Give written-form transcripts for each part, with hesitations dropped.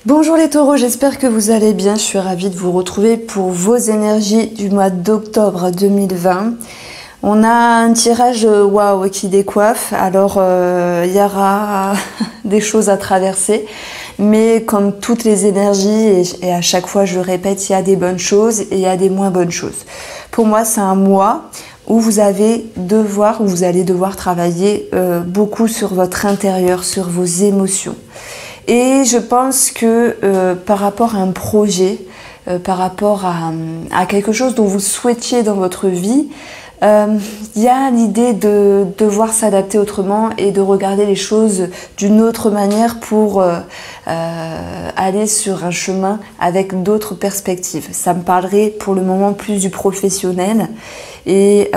Bonjour les taureaux, j'espère que vous allez bien. Je suis ravie de vous retrouver pour vos énergies du mois d'octobre 2020. On a un tirage waouh qui décoiffe. Alors il y aura des choses à traverser, mais comme toutes les énergies, et à chaque fois je le répète, il y a des bonnes choses et il y a des moins bonnes choses. Pour moi, c'est un mois où vous allez devoir travailler beaucoup sur votre intérieur, sur vos émotions. Et je pense que par rapport à un projet, par rapport à quelque chose dont vous souhaitiez dans votre vie, il y a l'idée de devoir s'adapter autrement et de regarder les choses d'une autre manière pour aller sur un chemin avec d'autres perspectives. Ça me parlerait pour le moment plus du professionnel et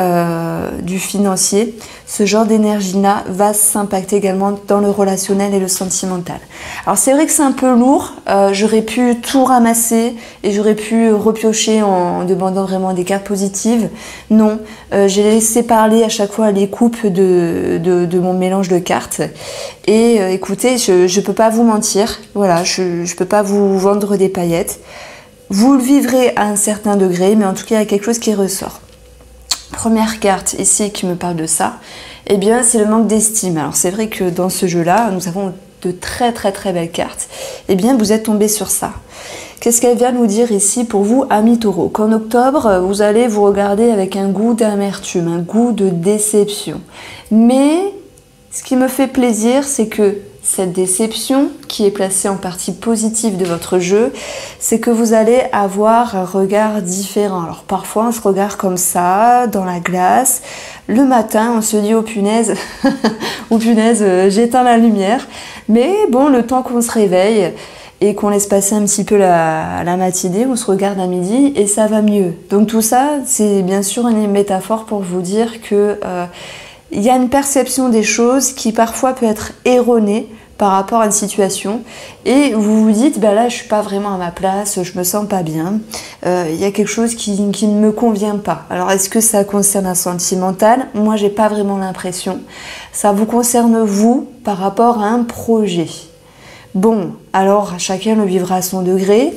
du financier. Ce genre d'énergie-là va s'impacter également dans le relationnel et le sentimental. Alors c'est vrai que c'est un peu lourd, j'aurais pu tout ramasser et j'aurais pu repiocher en demandant vraiment des cartes positives. Non, j'ai laissé parler à chaque fois les coupes de mon mélange de cartes. Et écoutez, je peux pas vous mentir, voilà, je peux pas vous vendre des paillettes. Vous le vivrez à un certain degré, mais en tout cas il y a quelque chose qui ressort. Première carte ici qui me parle de ça, eh bien c'est le manque d'estime. Alors c'est vrai que dans ce jeu-là, nous avons de très belles cartes. Eh bien vous êtes tombé sur ça. Qu'est-ce qu'elle vient nous dire ici pour vous, amis taureaux? Qu'en octobre, vous allez vous regarder avec un goût d'amertume, un goût de déception. Mais ce qui me fait plaisir, c'est que cette déception, qui est placée en partie positive de votre jeu, c'est que vous allez avoir un regard différent. Alors parfois on se regarde comme ça, dans la glace, le matin on se dit oh punaise, oh punaise, j'éteins la lumière. Mais bon, le temps qu'on se réveille et qu'on laisse passer un petit peu la matinée, on se regarde à midi et ça va mieux. Donc tout ça, c'est bien sûr une métaphore pour vous dire que il y a une perception des choses qui parfois peut être erronée par rapport à une situation et vous vous dites bah là je suis pas vraiment à ma place, je me sens pas bien, il y a quelque chose qui ne me convient pas. Alors est-ce que ça concerne un sentimental? Moi j'ai pas vraiment l'impression. Ça vous concerne vous par rapport à un projet. Bon, alors chacun le vivra à son degré.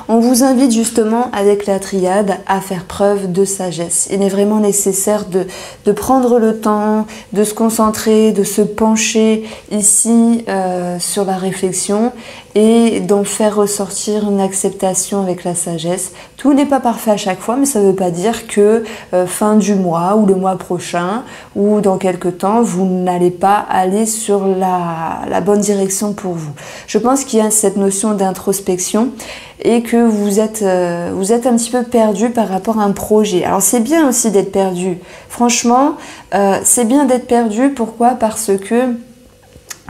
On vous invite justement avec la triade à faire preuve de sagesse. Il est vraiment nécessaire de prendre le temps, de se concentrer, de se pencher ici sur la réflexion et d'en faire ressortir une acceptation avec la sagesse. Tout n'est pas parfait à chaque fois, mais ça ne veut pas dire que fin du mois ou le mois prochain ou dans quelques temps, vous n'allez pas aller sur la bonne direction pour vous. Je pense qu'il y a cette notion d'introspection et que vous êtes un petit peu perdu par rapport à un projet. Alors c'est bien aussi d'être perdu. Franchement, c'est bien d'être perdu. Pourquoi? Parce que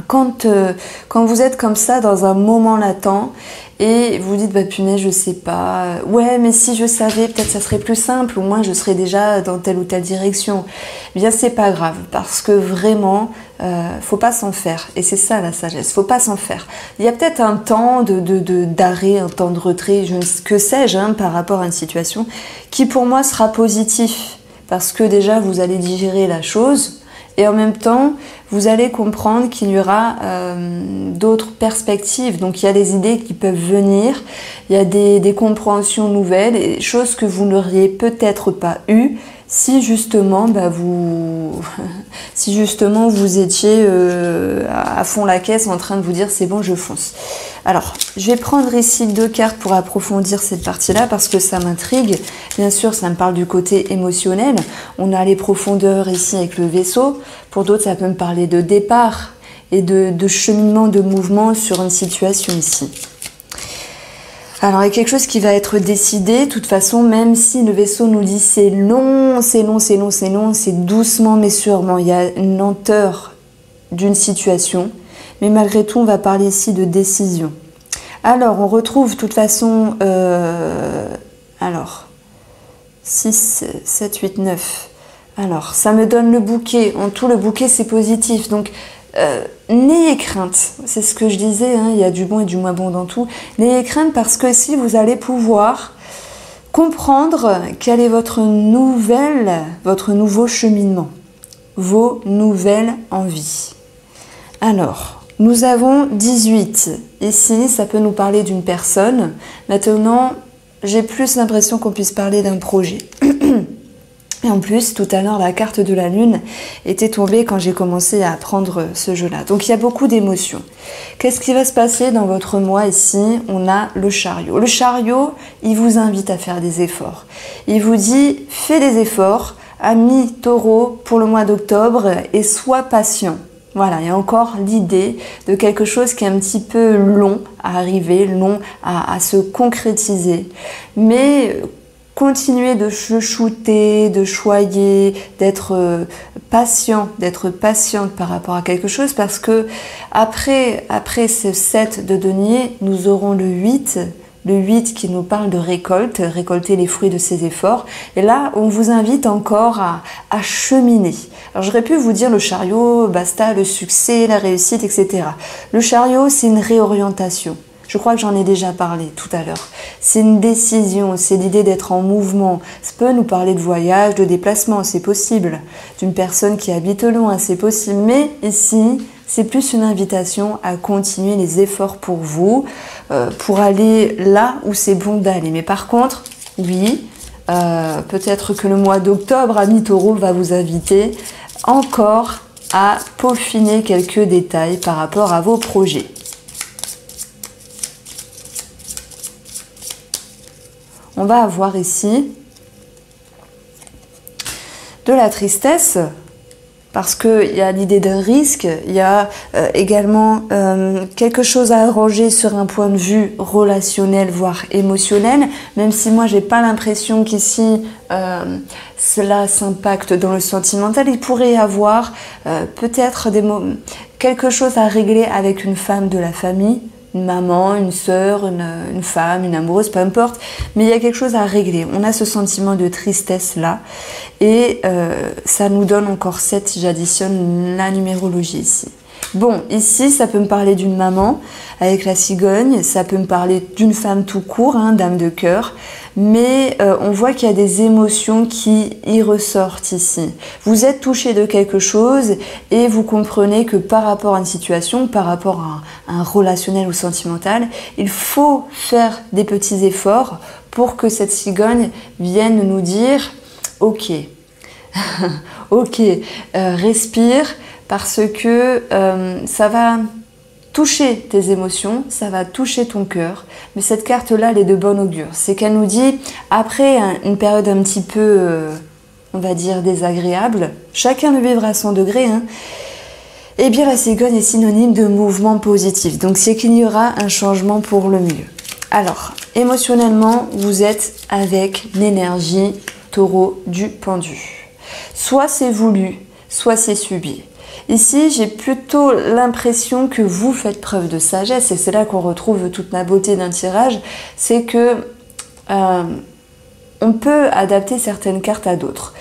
quand vous êtes comme ça dans un moment latent et vous dites bah punaise je sais pas, ouais mais si je savais peut-être ça serait plus simple, ou moins je serais déjà dans telle ou telle direction, eh bien c'est pas grave parce que vraiment faut pas s'en faire, et c'est ça la sagesse, faut pas s'en faire. Il y a peut-être un temps d'arrêt, un temps de retrait, que sais-je par rapport à une situation qui pour moi sera positif parce que déjà vous allez digérer la chose. Et en même temps, vous allez comprendre qu'il y aura d'autres perspectives. Donc il y a des idées qui peuvent venir, il y a des compréhensions nouvelles, et choses que vous n'auriez peut-être pas eues si justement vous étiez à fond la caisse en train de vous dire c'est bon je fonce. Alors je vais prendre ici 2 cartes pour approfondir cette partie-là parce que ça m'intrigue. Bien sûr ça me parle du côté émotionnel. On a les profondeurs ici avec le vaisseau. Pour d'autres ça peut me parler de départ et de cheminement, de mouvement sur une situation ici. Alors il y a quelque chose qui va être décidé, de toute façon, même si le vaisseau nous dit c'est long, c'est long, c'est long, c'est long, c'est doucement mais sûrement, il y a une lenteur d'une situation, mais malgré tout on va parler ici de décision. Alors on retrouve de toute façon, alors 6, 7, 8, 9, alors ça me donne le bouquet, en tout le bouquet c'est positif, donc n'ayez crainte, c'est ce que je disais, il y a du bon et du moins bon dans tout. N'ayez crainte parce que si vous allez pouvoir comprendre quel est votre nouveau cheminement, vos nouvelles envies. Alors, Nous avons 18. Ici, ça peut nous parler d'une personne. Maintenant, j'ai plus l'impression qu'on puisse parler d'un projet. Et en plus, tout à l'heure, la carte de la lune était tombée quand j'ai commencé à apprendre ce jeu-là. Donc, il y a beaucoup d'émotions. Qu'est-ce qui va se passer dans votre mois ici? On a le chariot. Le chariot, il vous invite à faire des efforts. Il vous dit, fais des efforts, ami taureau, pour le mois d'octobre et sois patient. Voilà, il y a encore l'idée de quelque chose qui est un petit peu long à arriver, long à se concrétiser. Mais continuez de shooter, de choyer, d'être patiente par rapport à quelque chose parce que après ce 7 de denier, nous aurons le 8. Le 8 qui nous parle de récolte, récolter les fruits de ses efforts. Et là, on vous invite encore à cheminer. Alors j'aurais pu vous dire le chariot, basta, le succès, la réussite, etc. Le chariot, c'est une réorientation. Je crois que j'en ai déjà parlé tout à l'heure. C'est une décision, c'est l'idée d'être en mouvement. Ça peut nous parler de voyage, de déplacement, c'est possible. D'une personne qui habite loin, c'est possible. Mais ici, c'est plus une invitation à continuer les efforts pour vous, pour aller là où c'est bon d'aller. Mais par contre, oui, peut-être que le mois d'octobre, ami taureau, va vous inviter encore à peaufiner quelques détails par rapport à vos projets. On va avoir ici de la tristesse parce qu'il y a l'idée d'un risque, il y a également quelque chose à arranger sur un point de vue relationnel, voire émotionnel, même si moi j'ai pas l'impression qu'ici cela s'impacte dans le sentimental. Il pourrait y avoir peut-être quelque chose à régler avec une femme de la famille, une maman, une sœur, une femme, une amoureuse, peu importe, mais il y a quelque chose à régler. On a ce sentiment de tristesse là, et ça nous donne encore 7 si j'additionne la numérologie ici. Bon, ici, ça peut me parler d'une maman avec la cigogne, ça peut me parler d'une femme tout court, hein, dame de cœur, mais on voit qu'il y a des émotions qui y ressortent ici. Vous êtes touché de quelque chose et vous comprenez que par rapport à une situation, par rapport à un relationnel ou sentimental, il faut faire des petits efforts pour que cette cigogne vienne nous dire « Ok, ok, respire », parce que ça va toucher tes émotions, ça va toucher ton cœur. Mais cette carte-là, elle est de bon augure. C'est qu'elle nous dit, après une période un petit peu, on va dire, désagréable, chacun le vivra à son degré, hein, eh bien la cigogne est synonyme de mouvement positif. Donc c'est qu'il y aura un changement pour le mieux. Alors, émotionnellement, vous êtes avec l'énergie taureau du pendu. Soit c'est voulu, soit c'est subi. Ici, j'ai plutôt l'impression que vous faites preuve de sagesse, et c'est là qu'on retrouve toute la beauté d'un tirage, c'est que on peut adapter certaines cartes à d'autres.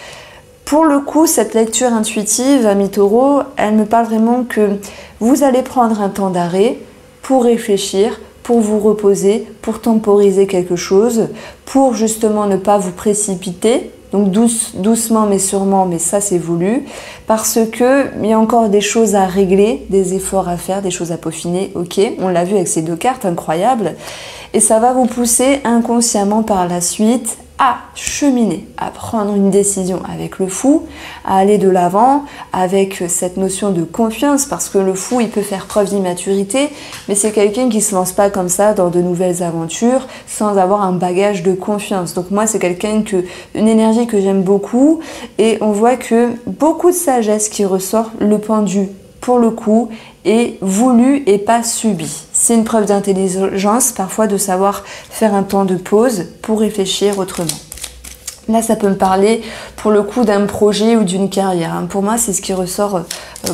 Pour le coup, cette lecture intuitive, ami taureau, elle me parle vraiment que vous allez prendre un temps d'arrêt pour réfléchir, pour vous reposer, pour temporiser quelque chose, pour justement ne pas vous précipiter. Donc doucement mais sûrement, mais ça c'est voulu, parce que il y a encore des choses à régler, des efforts à faire, des choses à peaufiner, ok, on l'a vu avec ces deux cartes, incroyables, et ça va vous pousser inconsciemment par la suite à cheminer, à prendre une décision avec le fou, à aller de l'avant avec cette notion de confiance, parce que le fou, il peut faire preuve d'immaturité, mais c'est quelqu'un qui se lance pas comme ça dans de nouvelles aventures sans avoir un bagage de confiance. Donc moi, c'est une énergie que j'aime beaucoup, et on voit que beaucoup de sagesse qui ressort, le pendu, pour le coup, est voulu et pas subi. C'est une preuve d'intelligence, parfois, de savoir faire un temps de pause pour réfléchir autrement. Là, ça peut me parler, pour le coup, d'un projet ou d'une carrière. Pour moi, c'est ce qui ressort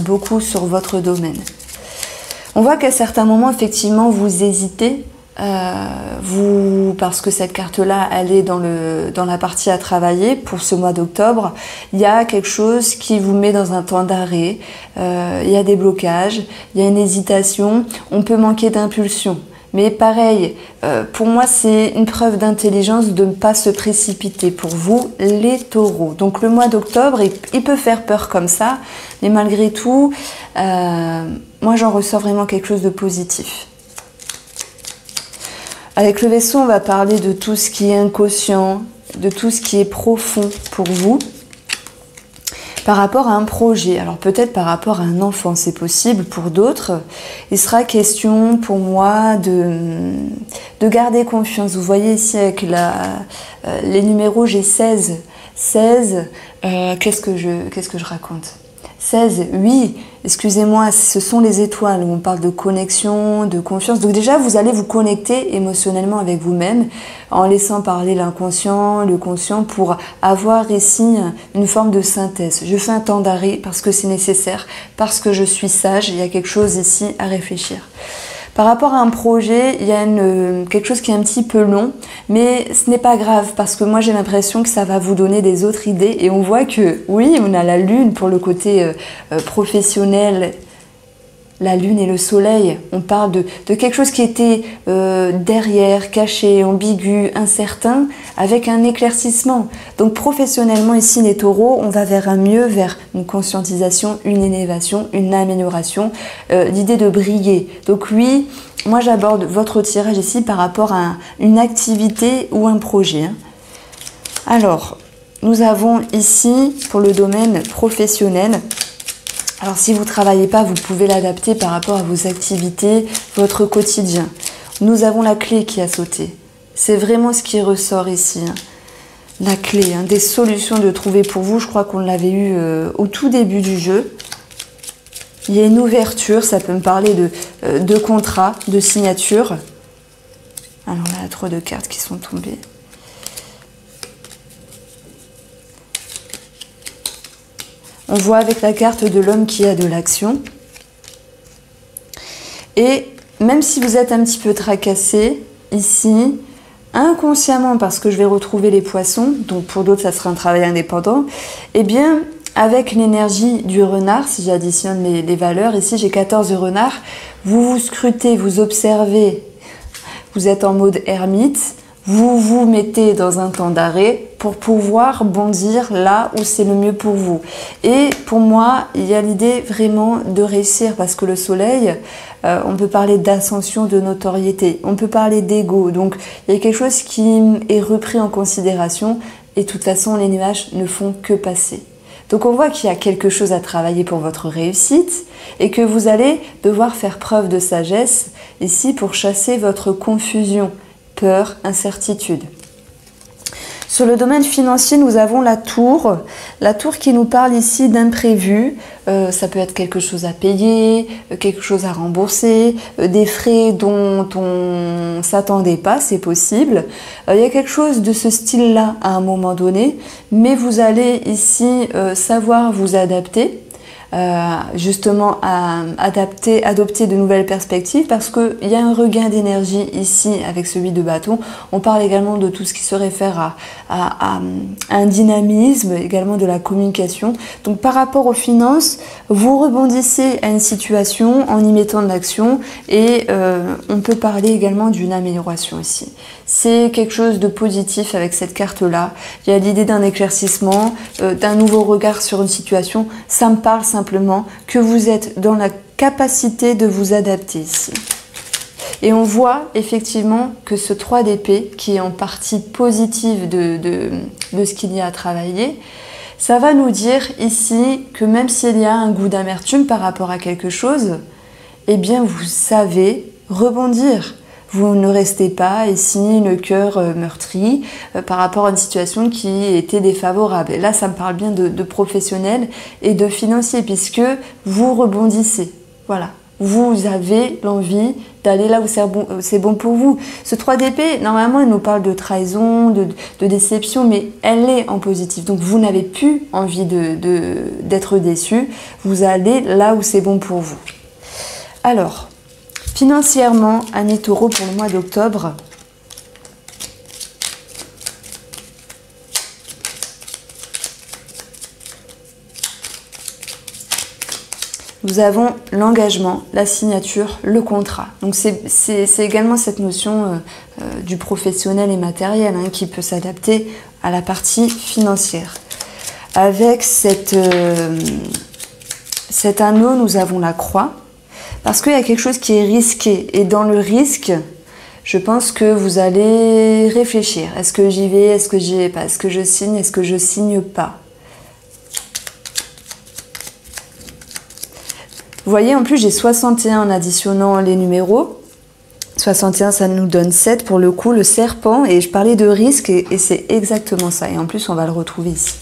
beaucoup sur votre domaine. On voit qu'à certains moments, effectivement, vous hésitez, parce que cette carte-là, elle est dans la partie à travailler pour ce mois d'octobre. Il y a quelque chose qui vous met dans un temps d'arrêt, il y a des blocages, il y a une hésitation, on peut manquer d'impulsion. Mais pareil, pour moi, c'est une preuve d'intelligence de ne pas se précipiter pour vous, les taureaux. Donc le mois d'octobre, il peut faire peur comme ça, mais malgré tout, moi j'en ressors vraiment quelque chose de positif. Avec le Verseau, on va parler de tout ce qui est inconscient, de tout ce qui est profond pour vous. Par rapport à un projet, alors peut-être par rapport à un enfant, c'est possible pour d'autres. Il sera question pour moi de garder confiance. Vous voyez ici avec les numéros, j'ai 16. 16, qu'est-ce que je raconte? 16, oui, excusez-moi, ce sont les étoiles où on parle de connexion, de confiance. Donc déjà, vous allez vous connecter émotionnellement avec vous-même en laissant parler l'inconscient, le conscient pour avoir ici une forme de synthèse. Je fais un temps d'arrêt parce que c'est nécessaire, parce que je suis sage, il y a quelque chose ici à réfléchir. Par rapport à un projet, il y a quelque chose qui est un petit peu long, mais ce n'est pas grave parce que moi j'ai l'impression que ça va vous donner des autres idées et on voit que oui, on a la lune pour le côté professionnel, la lune et le soleil. On parle de quelque chose qui était derrière, caché, ambigu, incertain, avec un éclaircissement. Donc professionnellement ici les taureaux, on va vers un mieux, vers une conscientisation, une élévation, une amélioration, l'idée de briller. Donc oui, moi j'aborde votre tirage ici par rapport à une activité ou un projet. Alors, nous avons ici pour le domaine professionnel. Alors si vous ne travaillez pas, vous pouvez l'adapter par rapport à vos activités, votre quotidien. Nous avons la clé qui a sauté. C'est vraiment ce qui ressort ici. La clé, des solutions de trouver pour vous. Je crois qu'on l'avait eu au tout début du jeu. Il y a une ouverture, ça peut me parler de contrat, de signature. Alors là, il y a trop de cartes qui sont tombées. On voit avec la carte de l'homme qui a de l'action. Et même si vous êtes un petit peu tracassé, ici, inconsciemment, parce que je vais retrouver les poissons, donc pour d'autres ça sera un travail indépendant, eh bien, avec l'énergie du renard, si j'additionne les valeurs, ici j'ai 14 renards, vous vous scrutez, vous observez, vous êtes en mode ermite, vous vous mettez dans un temps d'arrêt pour pouvoir bondir là où c'est le mieux pour vous. Et pour moi, il y a l'idée vraiment de réussir parce que le soleil, on peut parler d'ascension, de notoriété, on peut parler d'ego. Donc, il y a quelque chose qui est repris en considération et de toute façon, les nuages ne font que passer. Donc, on voit qu'il y a quelque chose à travailler pour votre réussite et que vous allez devoir faire preuve de sagesse ici pour chasser votre confusion. Peur, incertitude. Sur le domaine financier, nous avons la tour qui nous parle ici d'imprévu. Ça peut être quelque chose à payer, quelque chose à rembourser, des frais dont on ne s'attendait pas, c'est possible. Il y a quelque chose de ce style-là à un moment donné, mais vous allez ici savoir vous adapter. Justement à adopter de nouvelles perspectives parce qu'il y a un regain d'énergie ici avec celui de bâton. On parle également de tout ce qui se réfère à un dynamisme, également de la communication. Donc par rapport aux finances, vous rebondissez à une situation en y mettant de l'action et on peut parler également d'une amélioration ici. C'est quelque chose de positif avec cette carte-là. Il y a l'idée d'un éclaircissement, d'un nouveau regard sur une situation. Ça me parle simplement que vous êtes dans la capacité de vous adapter ici. Et on voit effectivement que ce 3 d'épée, qui est en partie positive de ce qu'il y a à travailler, ça va nous dire ici que même s'il y a un goût d'amertume par rapport à quelque chose, eh bien vous savez rebondir. Vous ne restez pas ici le cœur meurtri par rapport à une situation qui était défavorable. Et là, ça me parle bien de professionnel et de financier puisque vous rebondissez. Voilà, vous avez l'envie d'aller là où c'est bon pour vous. Ce 3 d'épée, normalement, il nous parle de trahison, de déception, mais elle est en positif. Donc, vous n'avez plus envie d'être déçu. Vous allez là où c'est bon pour vous. Alors, financièrement, année taureau pour le mois d'octobre. nous avons l'engagement, la signature, le contrat. Donc c'est également cette notion du professionnel et matériel hein, qui peut s'adapter à la partie financière. Avec cet anneau, nous avons la croix, parce qu'il y a quelque chose qui est risqué. Et dans le risque, je pense que vous allez réfléchir. Est-ce que j'y vais? Est-ce que j'y vais pas? Est-ce que je signe? Est-ce que je signe pas? Vous voyez, en plus, j'ai 61 en additionnant les numéros. 61, ça nous donne 7 pour le coup, le serpent. Et je parlais de risque et c'est exactement ça. Et en plus, on va le retrouver ici.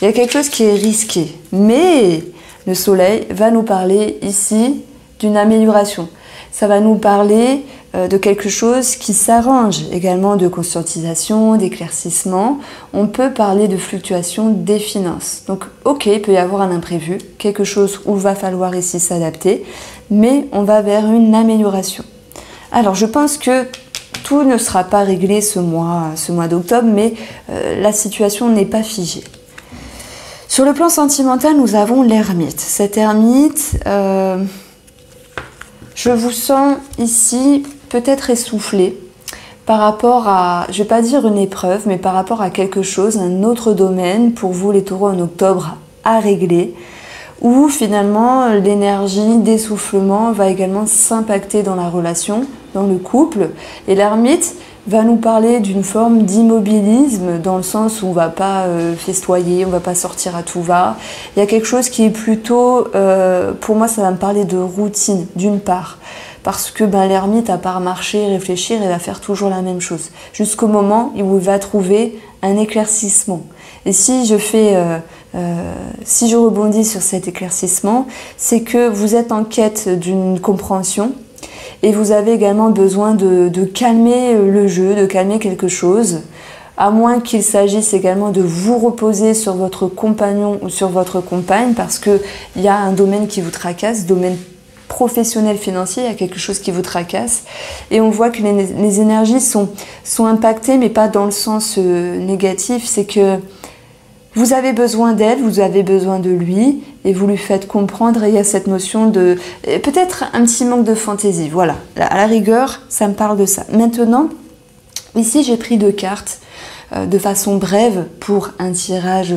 Il y a quelque chose qui est risqué. Mais le soleil va nous parler ici d'une amélioration. Ça va nous parler de quelque chose qui s'arrange, également de conscientisation, d'éclaircissement. On peut parler de fluctuation des finances. Donc, ok, il peut y avoir un imprévu, quelque chose où il va falloir ici s'adapter, mais on va vers une amélioration. Alors, je pense que tout ne sera pas réglé ce mois d'octobre, mais la situation n'est pas figée. Sur le plan sentimental, nous avons l'ermite. Cet ermite, je vous sens ici peut-être essoufflé par rapport à, je ne vais pas dire une épreuve, mais par rapport à quelque chose, un autre domaine pour vous les taureaux en octobre à régler, où finalement l'énergie d'essoufflement va également s'impacter dans la relation, dans le couple. Et l'ermite va nous parler d'une forme d'immobilisme, dans le sens où on ne va pas festoyer, on ne va pas sortir à tout va. Il y a quelque chose qui est plutôt, pour moi ça va me parler de routine, d'une part. Parce que l'ermite, à part marcher, réfléchir, il va faire toujours la même chose. Jusqu'au moment où il va trouver un éclaircissement. Et si je rebondis sur cet éclaircissement, c'est que vous êtes en quête d'une compréhension et vous avez également besoin de calmer le jeu, de calmer quelque chose, à moins qu'il s'agisse également de vous reposer sur votre compagnon ou sur votre compagne, parce qu'il y a un domaine qui vous tracasse, domaine professionnel financier, il y a quelque chose qui vous tracasse et on voit que les énergies sont impactées, mais pas dans le sens négatif. C'est que vous avez besoin d'elle, vous avez besoin de lui et vous lui faites comprendre. Et il y a cette notion de peut-être un petit manque de fantaisie. Voilà, à la rigueur, ça me parle de ça. Maintenant, ici j'ai pris 2 cartes de façon brève pour un tirage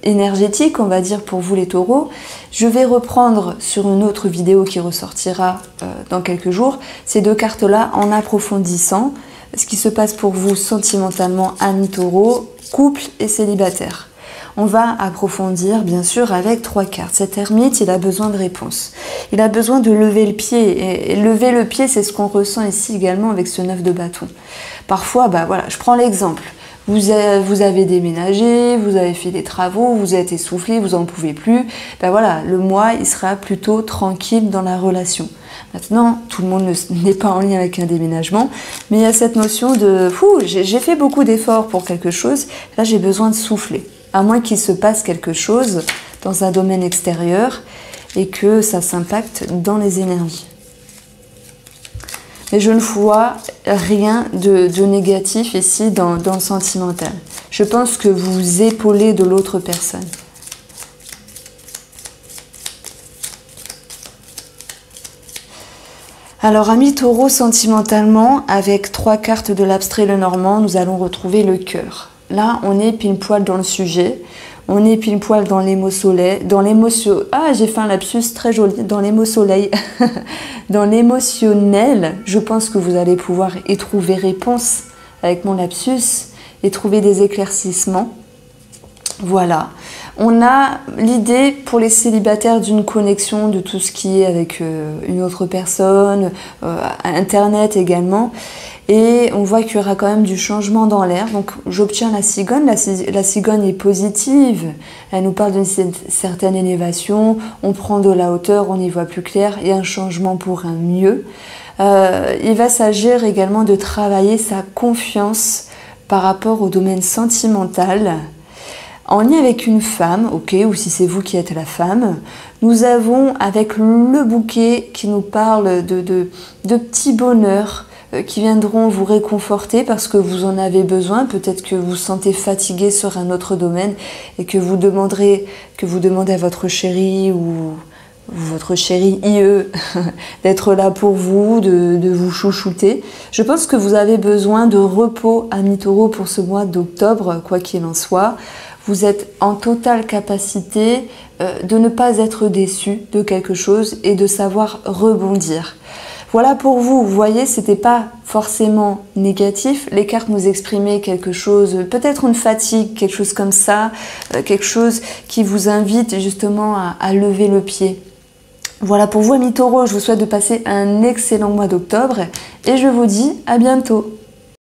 énergétique, on va dire, pour vous les taureaux. Je vais reprendre sur une autre vidéo qui ressortira dans quelques jours ces 2 cartes-là en approfondissant ce qui se passe pour vous sentimentalement, amis taureaux, couple et célibataire. On va approfondir bien sûr avec 3 cartes. Cet ermite, il a besoin de réponses. Il a besoin de lever le pied. Et lever le pied, c'est ce qu'on ressent ici également avec ce 9 de bâton. Parfois, voilà, je prends l'exemple. Vous avez déménagé, vous avez fait des travaux, vous êtes essoufflé, vous n'en pouvez plus. Voilà, le mois, il sera plutôt tranquille dans la relation. Maintenant, tout le monde n'est pas en lien avec un déménagement, mais il y a cette notion de « j'ai fait beaucoup d'efforts pour quelque chose, là j'ai besoin de souffler ». À moins qu'il se passe quelque chose dans un domaine extérieur et que ça s'impacte dans les énergies. Mais je ne vois rien de négatif ici dans le sentimental. Je pense que vous vous épaulez de l'autre personne. Alors, amis taureaux, sentimentalement, avec 3 cartes de l'abstrait Lenormand, nous allons retrouver le cœur. Là, on est pile poil dans le sujet. On est pile poil dans l'émotionnel, j'ai fait un lapsus très joli, dans l'émosoleil, dans l'émotionnel. Je pense que vous allez pouvoir y trouver réponse avec mon lapsus et trouver des éclaircissements. Voilà. On a l'idée pour les célibataires d'une connexion de tout ce qui est avec une autre personne, Internet également. Et on voit qu'il y aura quand même du changement dans l'air. Donc j'obtiens la cigogne. La cigogne est positive. Elle nous parle d'une certaine élévation. On prend de la hauteur, on y voit plus clair. Il y a un changement pour un mieux. Il va s'agir également de travailler sa confiance par rapport au domaine sentimental. En lien avec une femme, ok, ou si c'est vous qui êtes la femme, nous avons avec le bouquet qui nous parle de petits bonheurs, qui viendront vous réconforter parce que vous en avez besoin. Peut-être que vous vous sentez fatigué sur un autre domaine et que vous demandez à votre chéri ou votre chéri IE d'être là pour vous, de vous chouchouter. Je pense que vous avez besoin de repos, amis taureaux, pour ce mois d'octobre, quoi qu'il en soit. Vous êtes en totale capacité de ne pas être déçu de quelque chose et de savoir rebondir. Voilà pour vous, vous voyez, c'était pas forcément négatif. Les cartes nous exprimaient quelque chose, peut-être une fatigue, quelque chose comme ça, quelque chose qui vous invite justement à lever le pied. Voilà pour vous, amis taureaux, je vous souhaite de passer un excellent mois d'octobre et je vous dis à bientôt.